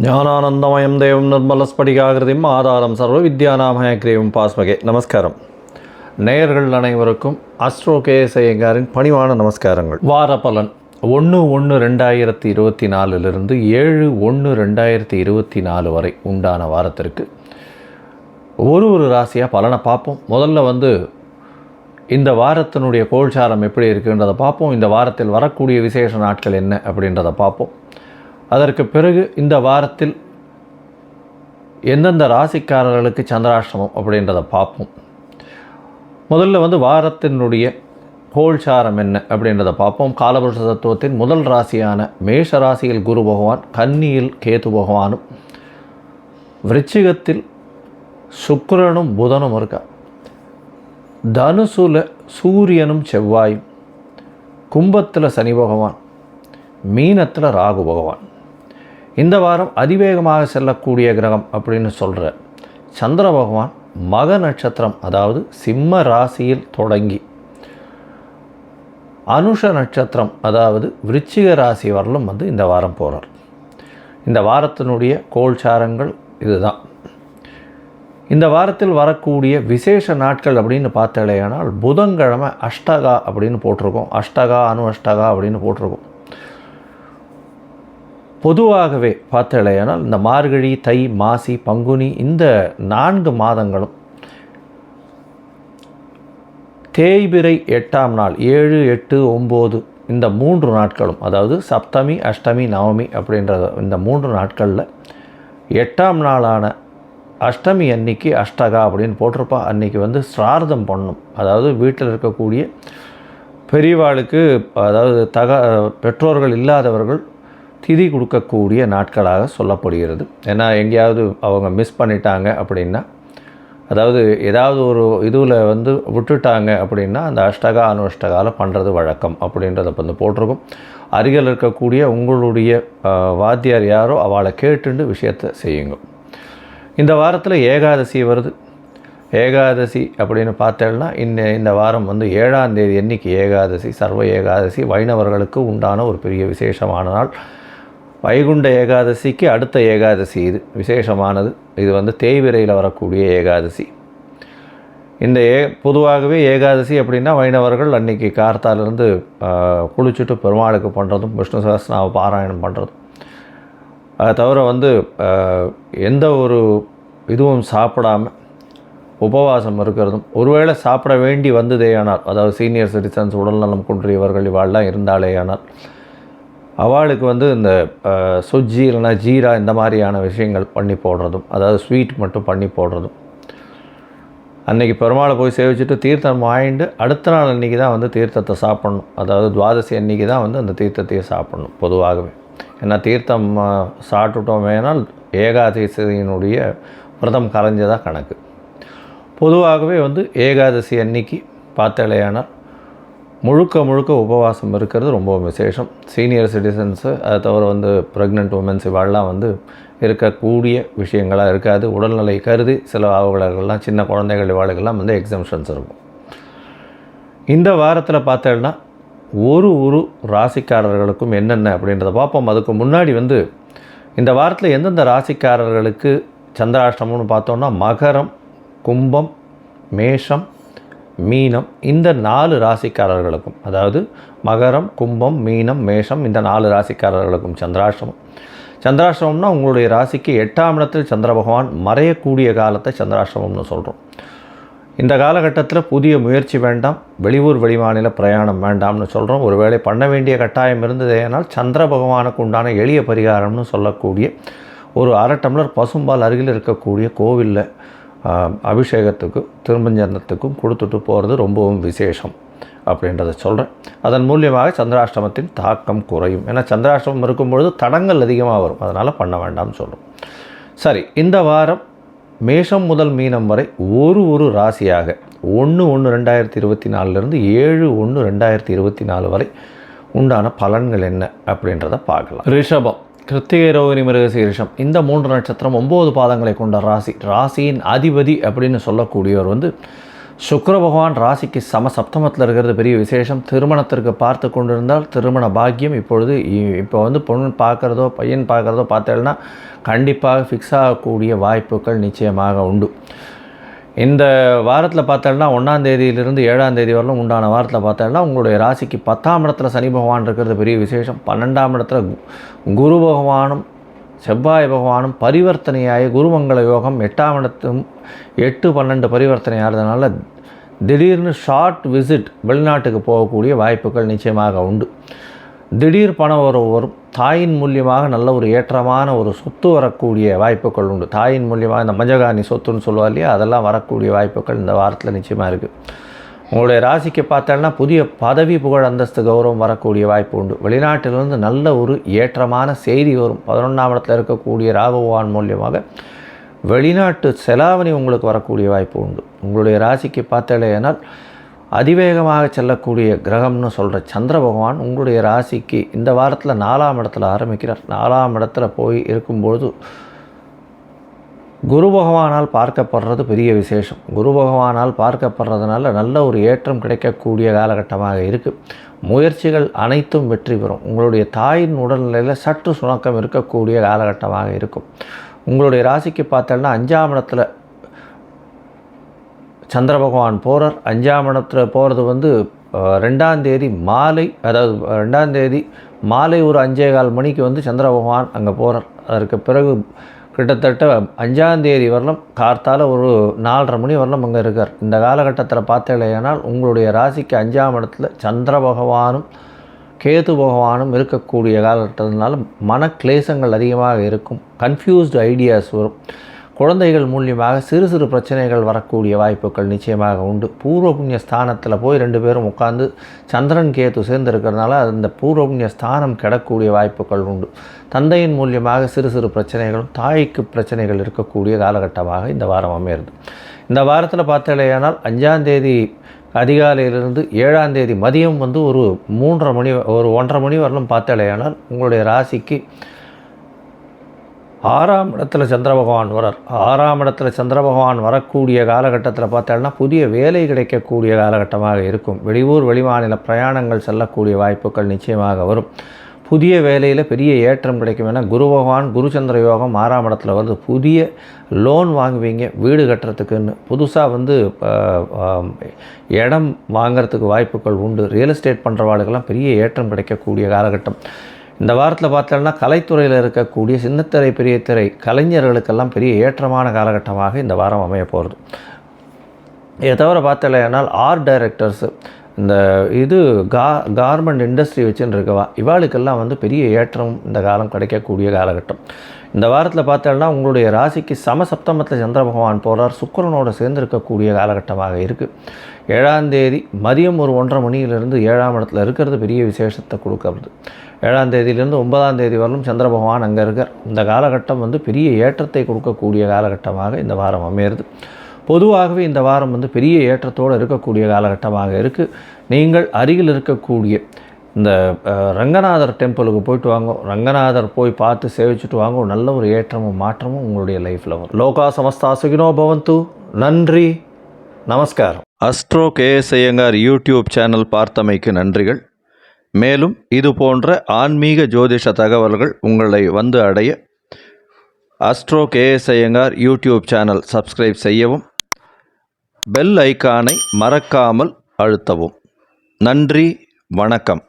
ஞானானந்தமயம் தேவம் நிர்மலஸ்படிகாகிருதிம் ஆதாரம் சர்வ வித்யாநாமயக்ரீவம் பாஸ்மகே. நமஸ்காரம். நேயர்கள் அனைவருக்கும் அஸ்ட்ரோ கேஎஸ் ஐயங்காரின் பணிவான நமஸ்காரங்கள். வார பலன் 1/1/2024 7/1/2024 வரை உண்டான வாரத்திற்கு ஒரு ராசியாக பலனை பார்ப்போம். முதல்ல இந்த வாரத்தினுடைய கோல்சாரம் எப்படி இருக்குன்றதை பார்ப்போம். இந்த வாரத்தில் வரக்கூடிய விசேஷ நாட்கள் என்ன அப்படின்றத பார்ப்போம். அதற்கு பிறகு இந்த வாரத்தில் எந்தெந்த ராசிக்காரர்களுக்கு சந்திராஷ்டமம் அப்படின்றத பார்ப்போம். முதல்ல வாரத்தினுடைய கோல்சாரம் என்ன அப்படின்றத பார்ப்போம். காலபுருஷ தத்துவத்தின் முதல் ராசியான மேஷ ராசியில் குரு பகவான், கன்னியில் கேது பகவானும், விருச்சிகத்தில் சுக்கிரனும் புதனும் இருக்கா, தனுசுல சூரியனும் செவ்வாயும், கும்பத்தில் சனி பகவான், மீனத்தில் ராகு பகவான். இந்த வாரம் அதிவேகமாக செல்லக்கூடிய கிரகம் அப்படின்னு சொல்கிற சந்திர பகவான் மக நட்சத்திரம், அதாவது சிம்ம ராசியில் தொடங்கி அனுஷ நட்சத்திரம், அதாவது விருச்சிக ராசி வரலும் இந்த வாரம் போகிறார். இந்த வாரத்தினுடைய கோல்சாரங்கள் இதுதான். இந்த வாரத்தில் வரக்கூடிய விசேஷ நாட்கள் அப்படின்னு பார்த்தாலேயானால் புதன்கிழமை அஷ்டகா அப்படின்னு போட்டிருக்கோம். அஷ்டகா அணு அஷ்டகா அப்படின்னு போட்டிருக்கோம். பொதுவாகவே பார்த்தாலேயானால் இந்த மார்கழி, தை, மாசி, பங்குனி இந்த 4 மாதங்களும் தேய்பிறை 8ஆம் நாள் 7, 8, 9 இந்த 3 நாட்களும், அதாவது சப்தமி, அஷ்டமி, நவமி அப்படின்ற இந்த 3 நாட்களில் 8ஆம் நாளான அஷ்டமி அன்னைக்கு அஷ்டகா அப்படின்னு போட்டிருப்பா. அன்றைக்கி ஸ்ரார்த்தம் பண்ணணும். அதாவது வீட்டில் இருக்கக்கூடிய பெரியவாளுக்கு, அதாவது பெற்றோர்கள் இல்லாதவர்கள் திதி கொடுக்கக்கூடிய நாட்களாக சொல்லப்படுகிறது. ஏன்னா எங்கேயாவது அவங்க மிஸ் பண்ணிட்டாங்க அப்படின்னா, அதாவது ஏதாவது ஒரு இதுவில் விட்டுட்டாங்க அப்படின்னா அந்த அஷ்டகா அனுஷ்டகாவில் பண்ணுறது வழக்கம் அப்படின்றத போட்டிருக்கும். அருகில் இருக்கக்கூடிய உங்களுடைய வாத்தியார் யாரோ அவளை கேட்டுண்டு விஷயத்தை செய்யுங்க. இந்த வாரத்தில் ஏகாதசி வருது. ஏகாதசி அப்படின்னு பார்த்தேன்னா இந்த வாரம் 7ஆம் தேதி அன்னைக்கு ஏகாதசி, சர்வ ஏகாதசி வைணவர்களுக்கு உண்டான ஒரு பெரிய விசேஷமான நாள். வைகுண்ட ஏகாதசிக்கு அடுத்த ஏகாதசி இது விசேஷமானது. இது தேய்பிறையில் வரக்கூடிய ஏகாதசி. இந்த பொதுவாகவே ஏகாதசி அப்படின்னா வைணவர்கள் அன்றைக்கி கார்த்தாலிருந்து குளிச்சுட்டு பெருமாளுக்கு பண்ணுறதும், விஷ்ணு சஹஸ்ரநாம பாராயணம் பண்ணுறதும், அதை தவிர எந்த ஒரு இதுவும் சாப்பிடாமல் உபவாசம் இருக்கிறதும், ஒருவேளை சாப்பிட வேண்டி வந்ததேயானால், அதாவது சீனியர் சிட்டிசன்ஸ், உடல்நலம் குன்றியவர்கள் இவாள்லாம் இருந்தாலேயானால் அவளுக்கு இந்த சுஜ்ஜி இல்லைனா ஜீரா இந்த மாதிரியான விஷயங்கள் பண்ணி போடுறதும், அதாவது ஸ்வீட் மட்டும் பண்ணி போடுறதும், அன்றைக்கி பெருமாளை போய் சேவிச்சுட்டு தீர்த்தம் வாங்கிட்டு அடுத்த நாள் அன்றைக்கி தான் தீர்த்தத்தை சாப்பிட்ணும். அதாவது துவாதசி அன்றைக்கி தான் அந்த தீர்த்தத்தையே சாப்பிட்ணும் பொதுவாகவே. ஏன்னா தீர்த்தம் சாப்பிட்டுட்டோம் வேணால் ஏகாதசியினுடைய விரதம் கரைஞ்சதாக கணக்கு. பொதுவாகவே ஏகாதசி அன்னைக்கு பார்த்தாலேயானால் முழுக்க உபவாசம் இருக்கிறது ரொம்ப விசேஷம். சீனியர் சிட்டிசன்ஸு, அதை தவிர ப்ரெக்னென்ட் உமன்ஸ் இவாள்லாம் இருக்கக்கூடிய விஷயங்களாக இருக்காது. உடல்நிலை கருதி சில அவர்களெல்லாம் சின்ன குழந்தைகள் இவாளுக்கெல்லாம் எக்ஸம்ஷன்ஸ் இருக்கும். இந்த வாரத்தில் பார்த்தேன்னா ஒரு ராசிக்காரர்களுக்கும் என்னென்ன அப்படின்றத பார்ப்போம். அதுக்கு முன்னாடி இந்த வாரத்தில் எந்தெந்த ராசிக்காரர்களுக்கு சந்திராஷ்டமம்னு பார்த்தோன்னா மகரம், கும்பம், மேஷம், மீனம் இந்த 4 ராசிக்காரர்களுக்கும், அதாவது மகரம், கும்பம், மீனம், மேஷம் இந்த 4 ராசிக்காரர்களுக்கும் சந்திராஷ்டமம். சந்திராஷ்டமம்னா உங்களுடைய ராசிக்கு 8ஆம் இடத்தில் சந்திர பகவான் மறையக்கூடிய காலத்தை சந்திராஷ்டமம்னு சொல்கிறோம். இந்த காலகட்டத்தில் புதிய முயற்சி வேண்டாம், வெளியூர் வெளிமாநில பிரயாணம் வேண்டாம்னு சொல்கிறோம். ஒருவேளை பண்ண வேண்டிய கட்டாயம் இருந்ததேனால் சந்திர பகவானுக்கு உண்டான எளிய பரிகாரம்னு சொல்லக்கூடிய ஒரு 1/2 டம்ளர் பசும்பால் அருகில் இருக்கக்கூடிய கோவிலில் அபிஷேகத்துக்கு திருமஞ்சனத்துக்கும் கொடுத்துட்டு போகிறது ரொம்பவும் விசேஷம் அப்படின்றத சொல்கிறேன். அதன் மூலியமாக சந்திராஷ்டமத்தின் தாக்கம் குறையும். ஏன்னா சந்திராஷ்டமம் இருக்கும்பொழுது தடங்கள் அதிகமாக வரும், அதனால் பண்ண வேண்டாம்னு சொல்கிறோம். சரி, இந்த வாரம் மேஷம் முதல் மீனம் வரை ஒரு ராசியாக 1/1/2024 7/1/2024 வரை உண்டான பலன்கள் என்ன அப்படின்றத பார்க்கலாம். ரிஷபம், கிருத்திகை, ரோகிணி, மிருகசீரிஷம் இந்த 3 நட்சத்திரம் 9 பாதங்களை கொண்ட ராசி. ராசியின் அதிபதி அப்படின்னு சொல்லக்கூடியவர் சுக்கிர பகவான் ராசிக்கு சப்தமத்தில் இருக்கிறது பெரிய விசேஷம். திருமணத்திற்கு பார்த்து கொண்டிருந்தால் திருமண பாக்கியம் இப்போ பொண்ணு பார்க்குறதோ பையன் பார்க்குறதோ பார்த்தேன்னா கண்டிப்பாக ஃபிக்ஸ் ஆகக்கூடிய வாய்ப்புகள் நிச்சயமாக உண்டு. இந்த வாரத்தில் பார்த்தோம்னா 1ஆம் தேதியிலிருந்து 7ஆம் தேதி வரலும் உண்டான வாரத்தில் பார்த்தோம்னா உங்களுடைய ராசிக்கு 10ஆம் இடத்துல சனி பகவான் இருக்கிறது பெரிய விசேஷம். 12ஆம் இடத்துல குரு பகவானும் செவ்வாய் பகவானும் பரிவர்த்தனையாகி குருமங்கள யோகம் 8ஆம் இடத்தும் 8-12 பரிவர்த்தனை ஆகிறதுனால திடீர்னு ஷார்ட் விசிட் வெளிநாட்டுக்கு போகக்கூடிய வாய்ப்புகள் நிச்சயமாக உண்டு. திடீர் பணம் வரும். தாயின் மூலியமாக நல்ல ஒரு ஏற்றமான ஒரு சொத்து வரக்கூடிய வாய்ப்புகள் உண்டு. தாயின் மூலியமாக இந்த மஞ்சகாணி சொத்துன்னு சொல்லுவா இல்லையா, அதெல்லாம் வரக்கூடிய வாய்ப்புகள் இந்த வாரத்தில் நிச்சயமாக இருக்குது. உங்களுடைய ராசிக்கு பார்த்தோன்னா புதிய பதவி புகழ் அந்தஸ்து கௌரவம் வரக்கூடிய வாய்ப்பு உண்டு. வெளிநாட்டிலிருந்து நல்ல ஒரு ஏற்றமான செய்தி வரும். 11ஆம் இடத்துல இருக்கக்கூடிய ராகு பகவான் மூலியமாக வெளிநாட்டு செலாவணி உங்களுக்கு வரக்கூடிய வாய்ப்பு உண்டு. உங்களுடைய ராசிக்கு பார்த்தேனால் அதிவேகமாக செல்லக்கூடிய கிரகம்னு சொல்கிற சந்திர பகவான் உங்களுடைய ராசிக்கு இந்த வாரத்தில் 4ஆம் இடத்துல ஆரம்பிக்கிறார். 4ஆம் இடத்துல போய் இருக்கும்பொழுது குரு பகவானால் பார்க்கப்படுறது பெரிய விசேஷம். குரு பகவானால் பார்க்கப்படுறதுனால நல்ல ஒரு ஏற்றம் கிடைக்கக்கூடிய காலகட்டமாக இருக்குது. முயற்சிகள் அனைத்தும் வெற்றி பெறும். உங்களுடைய தாயின் உடல்நிலையில் சற்று சுணக்கம் இருக்கக்கூடிய காலகட்டமாக இருக்கும். உங்களுடைய ராசிக்கு பார்த்தோன்னா 5ஆம் இடத்துல சந்திர பகவான் போகிறார். 5ஆம் இடத்துல போகிறது 2ஆம் தேதி மாலை, அதாவது 2ஆம் தேதி மாலை ஒரு 5:15 மணிக்கு சந்திர பகவான் அங்கே போகிறார். அதற்கு பிறகு கிட்டத்தட்ட 5ஆம் தேதி வரலும் கார்த்தால் ஒரு 4:30 மணி வரலும் அங்கே இருக்கார். இந்த காலகட்டத்தில் பார்த்தீங்களேனால் உங்களுடைய ராசிக்கு 5ஆம் இடத்துல சந்திர பகவானும் கேது பகவானும் இருக்கக்கூடிய காலகட்டத்தினால மனக்லேசங்கள் அதிகமாக இருக்கும். கன்ஃபியூஸ்டு ஐடியாஸ் வரும். குழந்தைகள் மூலியமாக சிறு சிறு பிரச்சனைகள் வரக்கூடிய வாய்ப்புகள் நிச்சயமாக உண்டு. பூர்வ புண்ணிய ஸ்தானத்தில் போய் 2 பேரும் உட்காந்து சந்திரன் கேது சேர்ந்து இருக்கிறதுனால அந்த பூர்வ புண்ணிய ஸ்தானம் கிடக்கூடிய வாய்ப்புகள் உண்டு. தந்தையின் மூலியமாக சிறு சிறு பிரச்சனைகளும் தாய்க்கு பிரச்சனைகள் இருக்கக்கூடிய காலகட்டமாக இந்த வாரம் அமையிறது. இந்த வாரத்தில் பார்த்தேனால் 5ஆம் தேதி அதிகாலையிலிருந்து 7ஆம் தேதி மதியம் ஒரு 3:30 மணி ஒரு 1:30 மணி வரலும் பார்த்தேனால் உங்களுடைய ராசிக்கு 6ஆம் இடத்துல சந்திர பகவான் வரார். 6ஆம் இடத்துல சந்திர பகவான் வரக்கூடிய காலகட்டத்தில் பார்த்தோன்னா புதிய வேலை கிடைக்கக்கூடிய காலகட்டமாக இருக்கும். வெளியூர் வெளிமாநில பிரயாணங்கள் செல்லக்கூடிய வாய்ப்புகள் நிச்சயமாக வரும். புதிய வேலையில் பெரிய ஏற்றம் கிடைக்கும். ஏன்னா குரு பகவான் குரு சந்திர யோகம் 6ஆம் இடத்துல வருது. புதிய லோன் வாங்குவீங்க வீடு கட்டுறதுக்குன்னு. புதுசாக இடம் வாங்கிறதுக்கு வாய்ப்புகள் உண்டு. ரியல் எஸ்டேட் பண்ணுறவாளுக்கெல்லாம் பெரிய ஏற்றம் கிடைக்கக்கூடிய காலகட்டம். இந்த வாரத்தில் பார்த்தோம்னா கலைத்துறையில் இருக்கக்கூடிய சின்னத்திரை பெரிய திரை கலைஞர்களுக்கெல்லாம் பெரிய ஏற்றமான காலகட்டமாக இந்த வாரம் அமைய போகிறது. இதை தவிர பார்த்தலைனால் ஆர்ட் டைரக்டர்ஸு இந்த கார்மெண்ட் இண்டஸ்ட்ரி வச்சுன்னு இருக்கவா இவாளுக்கெல்லாம் பெரிய ஏற்றம் இந்த காலம் கிடைக்கக்கூடிய காலகட்டம். இந்த வாரத்தில் பார்த்தோம்னா உங்களுடைய ராசிக்கு சப்தமத்தில் சந்திர பகவான் போகிறார். சுக்கிரனோடு சேர்ந்து இருக்கக்கூடிய காலகட்டமாக இருக்குது. 7ஆம் தேதி மதியம் ஒரு 1:30 மணியிலிருந்து 7ஆம் இடத்துல இருக்கிறது பெரிய விசேஷத்தை கொடுக்கறது. 7ஆம் தேதியிலேருந்து 9ஆம் தேதி வரலும் சந்திர பகவான் அங்கே இருக்கார். இந்த காலகட்டம் பெரிய ஏற்றத்தை கொடுக்கக்கூடிய காலகட்டமாக இந்த வாரம் அமையிறது. பொதுவாகவே இந்த வாரம் பெரிய ஏற்றத்தோடு இருக்கக்கூடிய காலகட்டமாக இருக்குது. நீங்கள் அருகில் இருக்கக்கூடிய இந்த ரங்கநாதர் டெம்பிளுக்கு போயிட்டு வாங்க. ரங்கநாதர் போய் பார்த்து சேவிச்சுட்டு வாங்க. நல்ல ஒரு ஏற்றமும் மாற்றமும் உங்களுடைய லைஃப்பில் வரும். லோகா சமஸ்தா சுகினோ பவந்து. நன்றி, நமஸ்காரம். Astro KS Iyengar YouTube channel பார்த்தமைக்கு நன்றிகள். மேலும் இது போன்ற ஆன்மீக ஜோதிஷ தகவல்கள் உங்களை அடைய astro KS Iyengar YouTube channel subscribe செய்யவும், பெல் ஐக்கானை மறக்காமல் அழுத்தவும். நன்றி, வணக்கம்.